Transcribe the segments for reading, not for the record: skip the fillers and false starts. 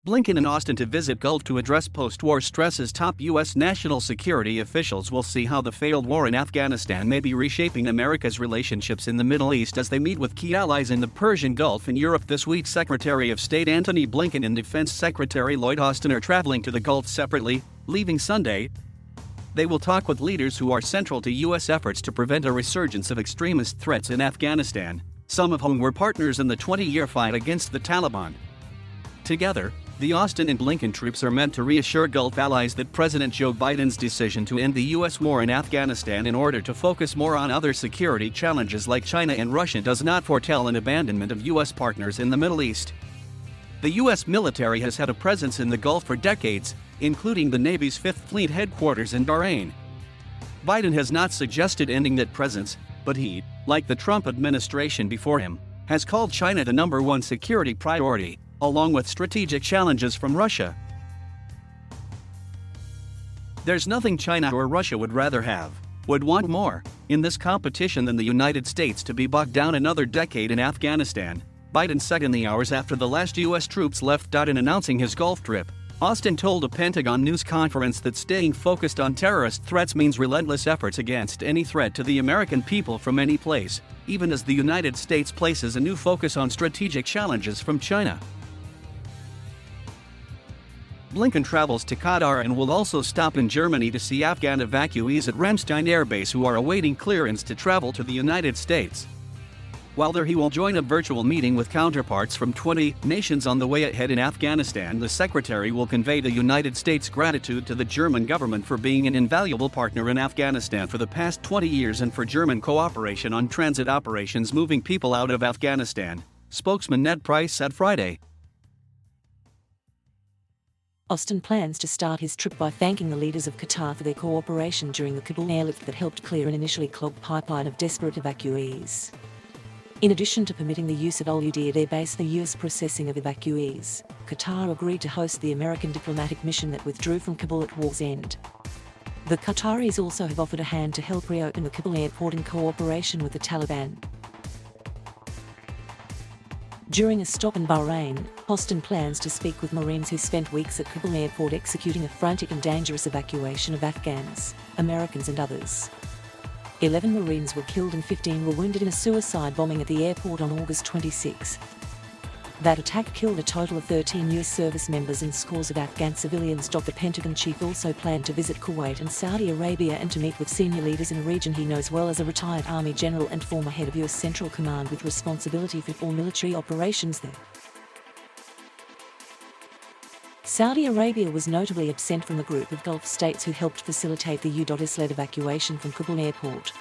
Blinken and Austin to visit Gulf to address post-war stresses. Top U.S. national security officials will see how the failed war in Afghanistan may be reshaping America's relationships in the Middle East as they meet with key allies in the Persian Gulf and Europe this week. Secretary of State Antony Blinken and Defense Secretary Lloyd Austin are traveling to the Gulf separately, leaving Sunday. They will talk with leaders who are central to U.S. efforts to prevent a resurgence of extremist threats in Afghanistan, some of whom were partners in the 20-year fight against the Taliban. Together, the Austin and Blinken troops are meant to reassure Gulf allies that President Joe Biden's decision to end the U.S. war in Afghanistan in order to focus more on other security challenges like China and Russia does not foretell an abandonment of U.S. partners in the Middle East. The U.S. military has had a presence in the Gulf for decades, including the Navy's 5th Fleet headquarters in Bahrain. Biden has not suggested ending that presence, but he, like the Trump administration before him, has called China the #1 security priority, along with strategic challenges from Russia. There's nothing China or Russia would rather have, would want more, in this competition than the United States to be bogged down another decade in Afghanistan, Biden said in the hours after the last U.S. troops left. In announcing his Gulf trip, Austin told a Pentagon news conference that staying focused on terrorist threats means relentless efforts against any threat to the American people from any place, even as the United States places a new focus on strategic challenges from China. Blinken travels to Qatar and will also stop in Germany to see Afghan evacuees at Ramstein Air Base who are awaiting clearance to travel to the United States. While there, he will join a virtual meeting with counterparts from 20 nations on the way ahead in Afghanistan. The secretary will convey the United States' gratitude to the German government for being an invaluable partner in Afghanistan for the past 20 years and for German cooperation on transit operations moving people out of Afghanistan, spokesman Ned Price said Friday. Austin plans to start his trip by thanking the leaders of Qatar for their cooperation during the Kabul airlift that helped clear an initially clogged pipeline of desperate evacuees. In addition to permitting the use of Lloyd at Air Base, the U.S. processing of evacuees, Qatar agreed to host the American diplomatic mission that withdrew from Kabul at war's end. The Qataris also have offered a hand to help reopen the Kabul airport in cooperation with the Taliban. During a stop in Bahrain, Austin plans to speak with Marines who spent weeks at Kabul airport executing a frantic and dangerous evacuation of Afghans, Americans and others. 11 Marines were killed and 15 were wounded in a suicide bombing at the airport on August 26. That attack killed a total of 13 U.S. service members and scores of Afghan civilians. The Pentagon chief also planned to visit Kuwait and Saudi Arabia and to meet with senior leaders in a region he knows well as a retired Army general and former head of U.S. Central Command with responsibility for all military operations there. Saudi Arabia was notably absent from the group of Gulf states who helped facilitate the U.S.-led evacuation from Kabul airport.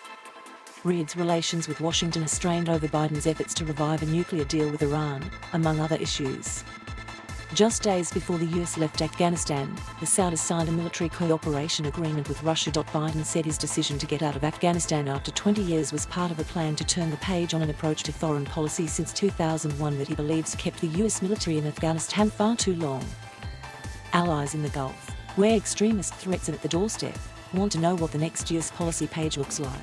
Riyadh's relations with Washington are strained over Biden's efforts to revive a nuclear deal with Iran, among other issues. Just days before the US left Afghanistan, the Saudis signed a military cooperation agreement with Russia. Biden said his decision to get out of Afghanistan after 20 years was part of a plan to turn the page on an approach to foreign policy since 2001 that he believes kept the US military in Afghanistan far too long. Allies in the Gulf, where extremist threats are at the doorstep, want to know what the next US policy page looks like.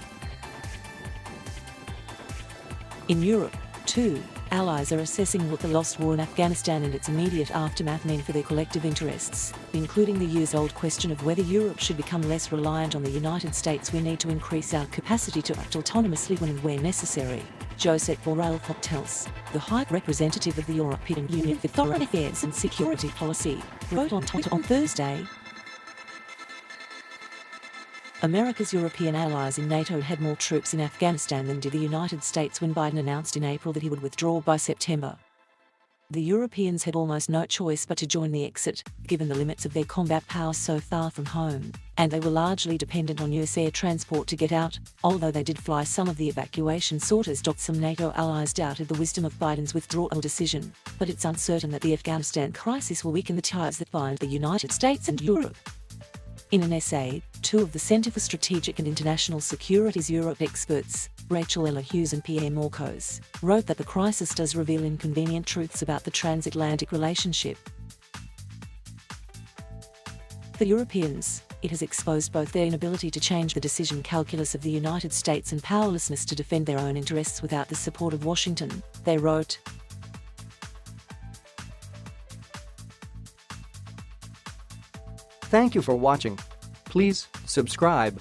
In Europe, too, allies are assessing what the lost war in Afghanistan and its immediate aftermath mean for their collective interests, including the years-old question of whether Europe should become less reliant on the United States. We need to increase our capacity to act autonomously when and where necessary, Josep Borrell Fontelles, the High Representative of the European Union for Foreign Affairs and Security Policy, wrote on Twitter on Thursday. America's European allies in NATO had more troops in Afghanistan than did the United States when Biden announced in April that he would withdraw by September. The Europeans had almost no choice but to join the exit, given the limits of their combat power so far from home, and they were largely dependent on US air transport to get out, although they did fly some of the evacuation sorters. Some NATO allies doubted the wisdom of Biden's withdrawal decision, but it's uncertain that the Afghanistan crisis will weaken the ties that bind the United States and Europe. In an essay, two of the Centre for Strategic and International Security's Europe experts, Rachel Ella Hughes and Pierre Morcos, wrote that the crisis does reveal inconvenient truths about the transatlantic relationship. For Europeans, it has exposed both their inability to change the decision calculus of the United States and powerlessness to defend their own interests without the support of Washington, they wrote. Thank you for watching. Please subscribe.